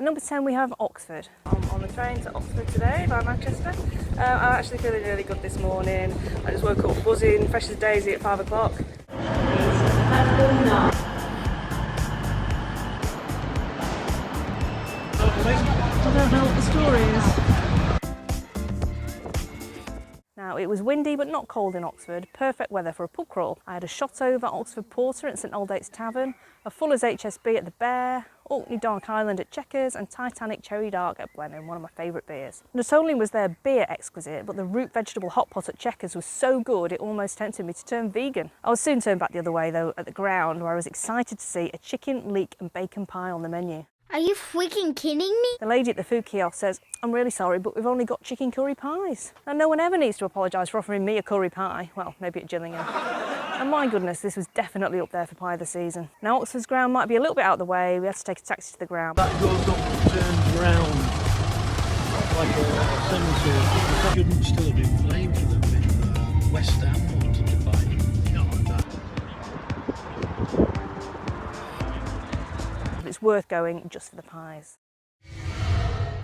number 10 we have Oxford. I'm on the train to Oxford today by Manchester. I'm actually feeling really good this morning. I just woke up buzzing, fresh as a daisy at 5 o'clock. I don't know what the story is. Now, it was windy but not cold in Oxford, perfect weather for a pub crawl. I had a shot over Oxford Porter at St Aldate's Tavern, a Fuller's HSB at the Bear, Orkney Dark Island at Chequers and Titanic Cherry Dark at Blenheim, one of my favourite beers. Not only was their beer exquisite, but the root vegetable hot pot at Chequers was so good it almost tempted me to turn vegan. I was soon turned back the other way though at the ground, where I was excited to see a chicken, leek and bacon pie on the menu. Are you freaking kidding me? The lady at the food kiosk says, "I'm really sorry, but we've only got chicken curry pies." Now, no one ever needs to apologise for offering me a curry pie. Well, maybe at Gillingham. And my goodness, this was definitely up there for pie of the season. Now, Oxford's ground might be a little bit out of the way. We had to take a taxi to the ground. That door's not turned round like a semicircle. That shouldn't still have been playing for them if West Ham wanted to buy him. Not like that. It's worth going just for the pies.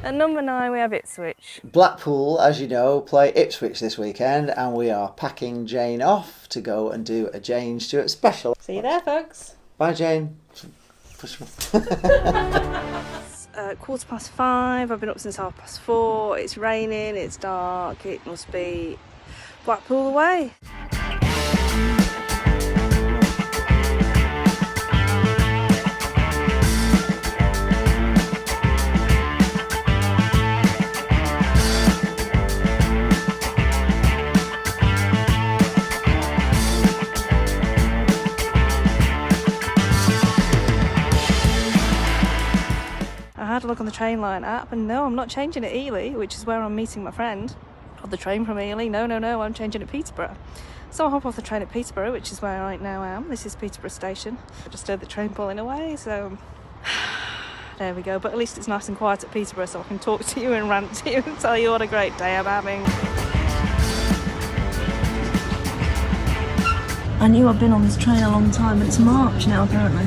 At number 9 we have Ipswich. Blackpool, as you know, play Ipswich this weekend, and we are packing Jane off to go and do a Jane Stewart special. See you there, folks. Bye, Jane. It's 5:15. I've been up since 4:30. It's raining, it's dark, it must be Blackpool away. I had a look on the train line app and no, I'm not changing at Ely, which is where I'm meeting my friend. On the train from Ely, no, I'm changing at Peterborough. So I hop off the train at Peterborough, which is where I now am. This is Peterborough station. I just heard the train pulling away, so there we go. But at least it's nice and quiet at Peterborough, so I can talk to you and rant to you and tell you what a great day I'm having. I knew I'd been on this train a long time, but it's March now apparently.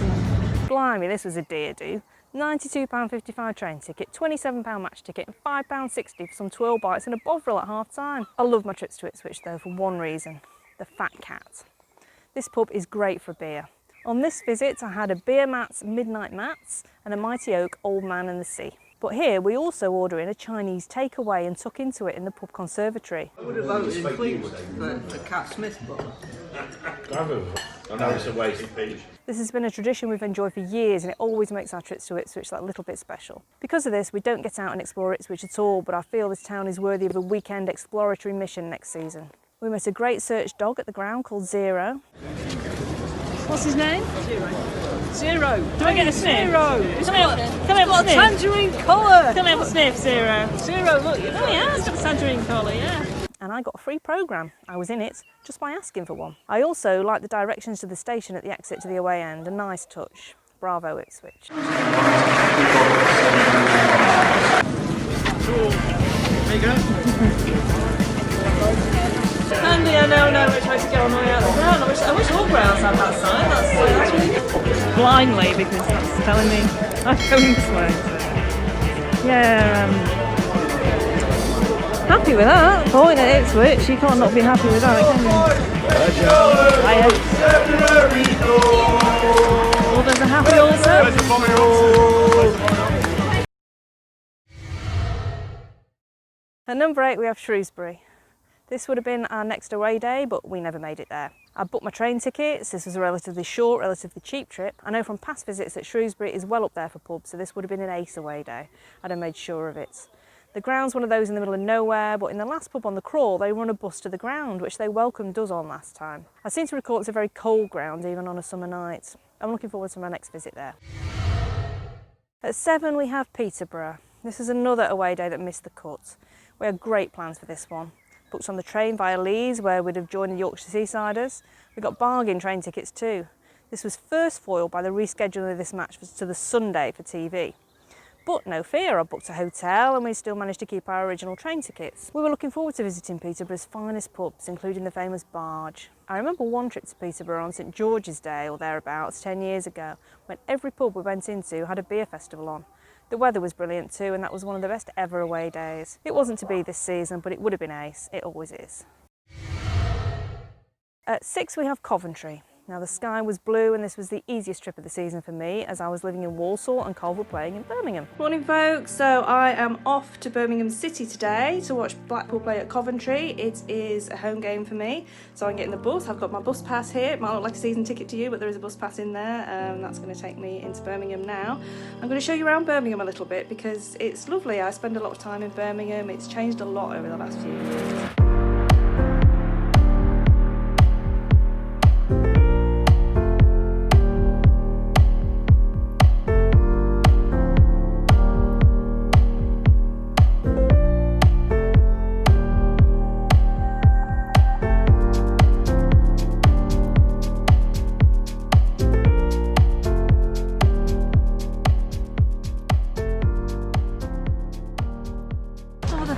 Blimey, this was a dear do. £92.55 train ticket, £27 match ticket and £5.60 for some twirl bites and a bovril at half time. I love my trips to Ipswich though for one reason, the Fat Cat. This pub is great for beer. On this visit I had a Beer Mats Midnight Mats and a Mighty Oak Old Man and the Sea. But here we also order in a Chinese takeaway and tuck into it in the pub conservatory. I would have voted in Fleetwood for Cat Smith, but I know it's a waste. This has been a tradition we've enjoyed for years and it always makes our trips to Ipswich that little bit special. Because of this, we don't get out and explore Ipswich at all, but I feel this town is worthy of a weekend exploratory mission next season. We met a great search dog at the ground called Zero. What's his name? Zero. Do I get a sniff? Zero. Can I have a sniff? Tangerine colour. Can I have a sniff, Zero? Zero, look, you know. Oh yeah, it's got a tangerine colour, yeah. And I got a free programme. I was in it just by asking for one. I also like the directions to the station at the exit to the away end, a nice touch. Bravo, Ipswich. There you go. Andy, I know which way to go on the way out of the ground. I wish all grounds had that sign. That's really good. Blindly, because that's telling me I'm going this way. So. Yeah, happy with that. Point at Ipswich, you can't not be happy with that, can you? Well, there's a happy also. At number 8 we have Shrewsbury. This would have been our next away day, but we never made it there. I booked my train tickets. This was a relatively short, relatively cheap trip. I know from past visits that Shrewsbury is well up there for pubs, so this would have been an ace away day. I'd have made sure of it. The ground's one of those in the middle of nowhere, but in the last pub on the crawl, they run a bus to the ground, which they welcomed us on last time. I seem to recall it's a very cold ground, even on a summer night. I'm looking forward to my next visit there. At 7 we have Peterborough. This is another away day that missed the cut. We had great plans for this one. Booked on the train via Leeds, where we'd have joined the Yorkshire Seasiders. We got bargain train tickets too. This was first foiled by the rescheduling of this match to the Sunday for TV. But no fear, I booked a hotel and we still managed to keep our original train tickets. We were looking forward to visiting Peterborough's finest pubs, including the famous Barge. I remember one trip to Peterborough on St George's Day or thereabouts 10 years ago, when every pub we went into had a beer festival on. The weather was brilliant too, and that was one of the best ever away days. It wasn't to be this season, but it would have been ace. It always is. At 6 we have Coventry. Now the sky was blue and this was the easiest trip of the season for me as I was living in Walsall and Cole were playing in Birmingham. Morning folks, so I am off to Birmingham City today to watch Blackpool play at Coventry. It is a home game for me, so I'm getting the bus. I've got my bus pass here. It might look like a season ticket to you, but there is a bus pass in there. That's going to take me into Birmingham now. I'm going to show you around Birmingham a little bit because it's lovely. I spend a lot of time in Birmingham. It's changed a lot over the last few years.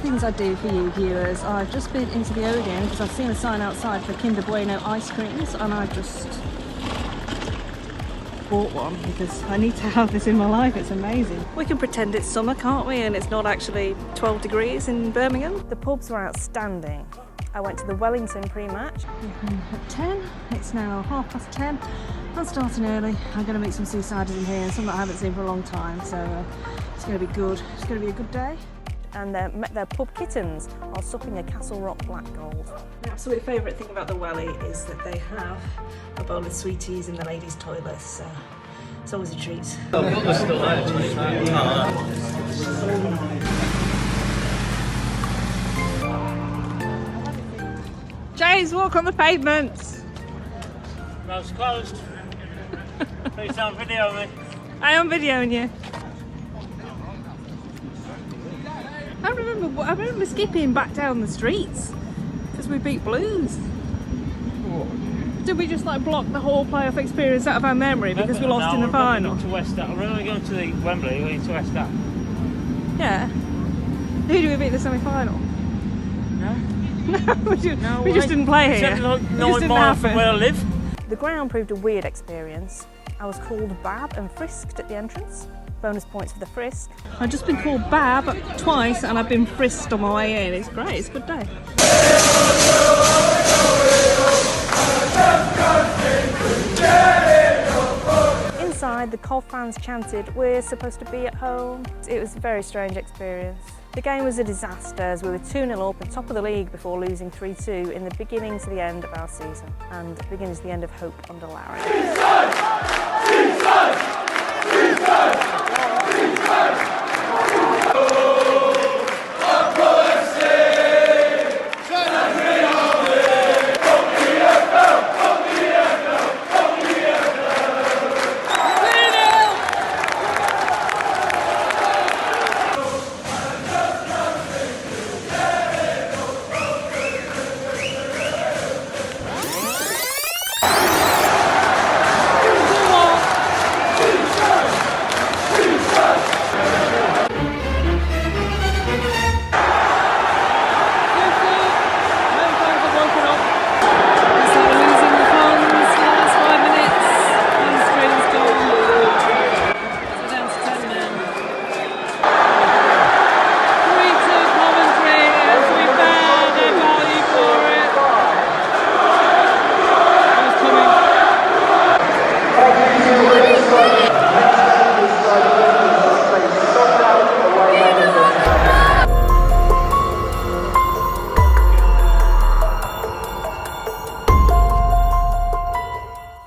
Things I do for you viewers. I've just been into the Odeon because I've seen a sign outside for Kinder Bueno ice creams and I've just bought one because I need to have this in my life. It's amazing. We can pretend it's summer, can't we? And it's not actually 12 degrees in Birmingham. The pubs were outstanding. I went to the Wellington pre-match at 10. It's now 10:30. I'm starting early. I'm going to meet some seasiders in here and some that I haven't seen for a long time, so it's going to be good. It's going to be a good day. And their pub kittens are supping a Castle Rock Black Gold. My absolute favourite thing about the Welly is that they have a bowl of sweeties in the ladies' toilets, so it's always a treat. James, walk on the pavements! Mouth's closed. Please don't video me. I am videoing you. I remember skipping back down the streets because we beat Blues. Did we just like block the whole playoff experience out of our memory because we lost in the final? To West Ham. We're only going to the Wembley, we're going to West Ham. Yeah. Who did we beat the semi-final? No. we just didn't play here. Except 9 miles from where I live. The ground proved a weird experience. I was called Bab and frisked at the entrance. Bonus points for the frisk. I've just been called Bab twice and I've been frisked on my way in. It's great, it's a good day. Inside, the Cov fans chanted, "We're supposed to be at home." It was a very strange experience. The game was a disaster as we were 2-0 up and top of the league before losing 3-2 in the beginning to the end of our season. And it begins the end of hope under Larry.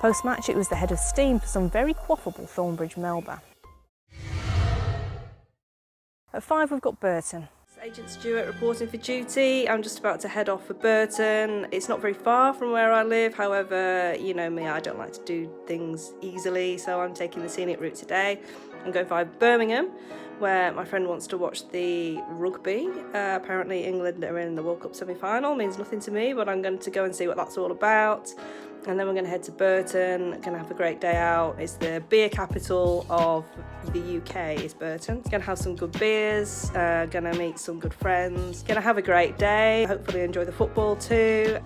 Post-match, it was the head of steam for some very quaffable Thornbridge Melba. At 5, we've got Burton. Agent Stuart reporting for duty. I'm just about to head off for Burton. It's not very far from where I live, however, you know me, I don't like to do things easily, so I'm taking the scenic route today. I'm going via Birmingham, where my friend wants to watch the rugby. Apparently England are in the World Cup semi-final, means nothing to me, but I'm going to go and see what that's all about. And then we're going to head to Burton, going to have a great day out. It's the beer capital of the UK, is Burton. Going to have some good beers, going to meet some good friends, going to have a great day, hopefully enjoy the football too.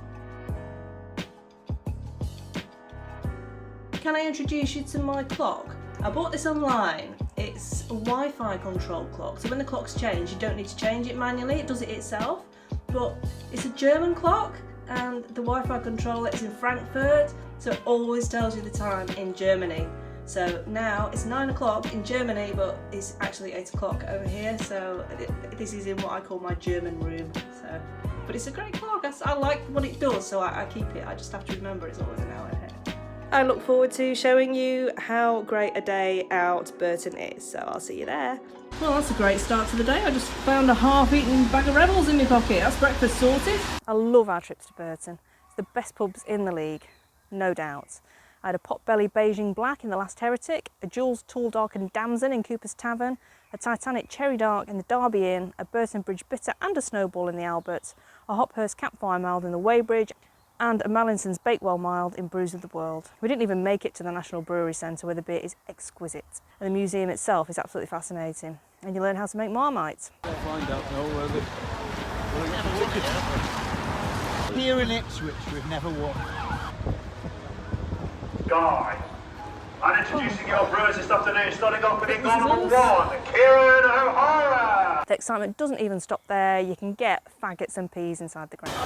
Can I introduce you to my clock? I bought this online It's a Wi-Fi control clock, so when the clocks change you don't need to change it manually, it does it itself. But it's a German clock and the Wi-Fi controller is in Frankfurt, so it always tells you the time in Germany. So now it's 9 o'clock in Germany, but it's actually 8 o'clock over here, so this is in what I call my German room. But it's a great clock, I like what it does, so I keep it. I just have to remember it's always an hour ahead. I look forward to showing you how great a day out Burton is, so I'll see you there. Well, that's a great start to the day. I just found a half-eaten bag of Rebels in my pocket. That's breakfast sorted. I love our trips to Burton. It's the best pubs in the league, no doubt. I had a pot-belly Beijing Black in the Last Heretic, a Jules Tall Darkened Damson in Cooper's Tavern, a Titanic Cherry Dark in the Derby Inn, a Burton Bridge Bitter and a Snowball in the Albert, a Hophurst Campfire Mild in the Weybridge, and a Mallinson's Bakewell Mild in Brews of the World. We didn't even make it to the National Brewery Centre where the beer is exquisite. And the museum itself is absolutely fascinating. And you learn how to make Marmite. Here in Ipswich, we've never won. Guys, I'm introducing your brewers this afternoon, starting off with England number 1, Kieran O'Hara. The excitement doesn't even stop there. You can get faggots and peas inside the ground.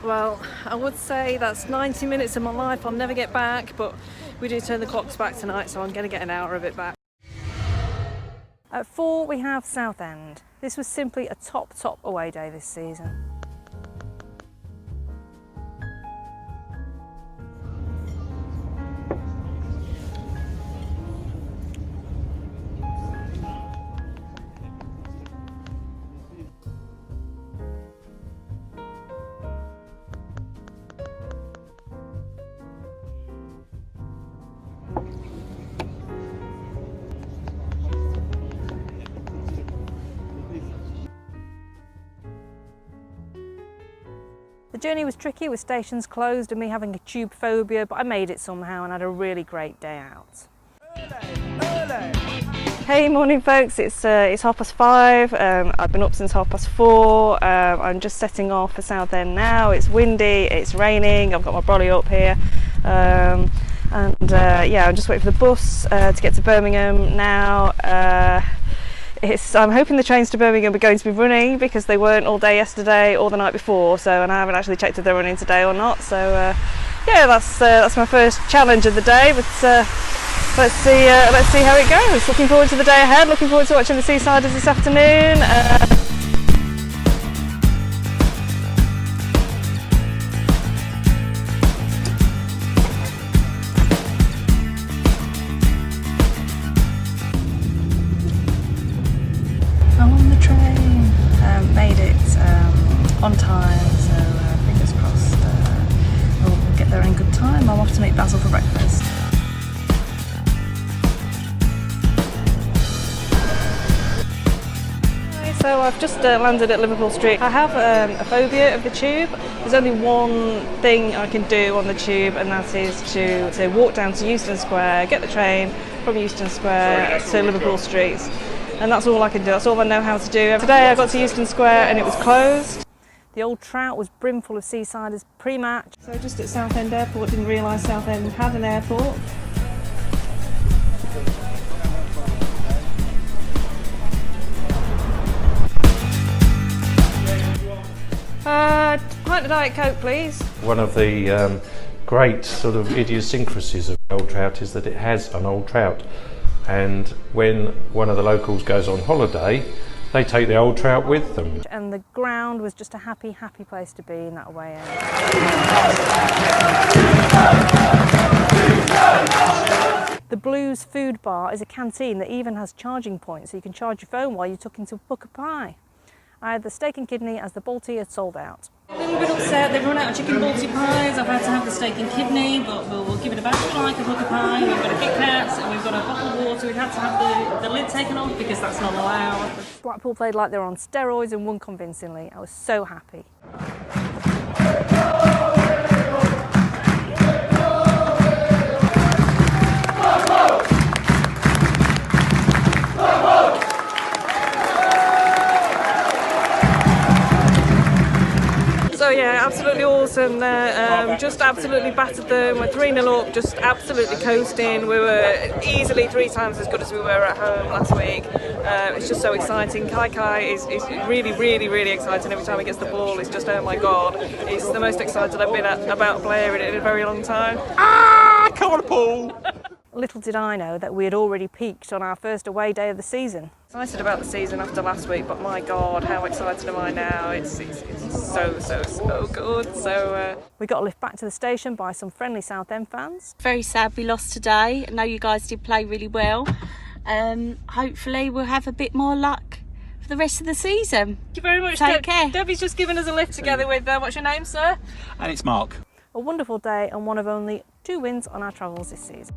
Well, I would say that's 90 minutes of my life I'll never get back, but we do turn the clocks back tonight, so I'm going to get an hour of it back. At 4 we have Southend. This was simply a top away day this season. The journey was tricky with stations closed and me having a tube phobia, but I made it somehow and had a really great day out. Hey, morning folks, it's 5:30. I've been up since 4:30. I'm just setting off for Southend now. It's windy, it's raining, I've got my brolly up here. Yeah, I'm just waiting for the bus to get to Birmingham now. I'm hoping the trains to Birmingham are going to be running because they weren't all day yesterday or the night before, and I haven't actually checked if they're running today or not. So yeah, that's my first challenge of the day, but let's see how it goes. Looking forward to the day ahead, looking forward to watching the Seasiders this afternoon. Made it on time, so fingers crossed we'll get there in good time. I'm off to meet Basil for breakfast. So I've just landed at Liverpool Street. I have a phobia of the tube. There's only one thing I can do on the tube, and that is to walk down to Euston Square, get the train from Euston Square to Liverpool Street. And that's all I can do, that's all I know how to do. Today I got to Euston Square and it was closed. The old Trout was brimful of Seasiders pre-match. So just at Southend Airport, didn't realise Southend had an airport. Pint of Diet Coke, please. One of the great sort of idiosyncrasies of Old Trout is that it has an Old Trout. And when one of the locals goes on holiday, they take the Old Trout with them. And the ground was just a happy place to be in that away end. The Blues Food Bar is a canteen that even has charging points, so you can charge your phone while you're tucking to a book of pie. I had the steak and kidney as the Balti had sold out. A little bit upset, they've run out of chicken Balti pies. I've had to have the steak and kidney, but we'll give it a bash like a book of pie. We've got a Kit Kat and we've got a bottle of water. We've had to have the lid taken off because that's not allowed. Blackpool played like they were on steroids and won convincingly. I was so happy. So yeah, absolutely awesome there. Just absolutely battered them. We're 3-0 up, just absolutely coasting. We were easily 3 times as good as we were at home last week. It's just so exciting. Kai is really exciting every time he gets the ball. It's just, oh my god, it's the most excited I've been about a player in a very long time. Come on, Paul! Little did I know that we had already peaked on our first away day of the season. Excited about the season after last week, but my god, how excited am I now? It's so good. So we got a lift back to the station by some friendly Southend fans. Very sad we lost today. I know you guys did play really well. Hopefully we'll have a bit more luck for the rest of the season. Thank you very much. Take care. Debbie's just given us a lift together with, what's your name, sir? And it's Mark. A wonderful day and one of only 2 wins on our travels this season.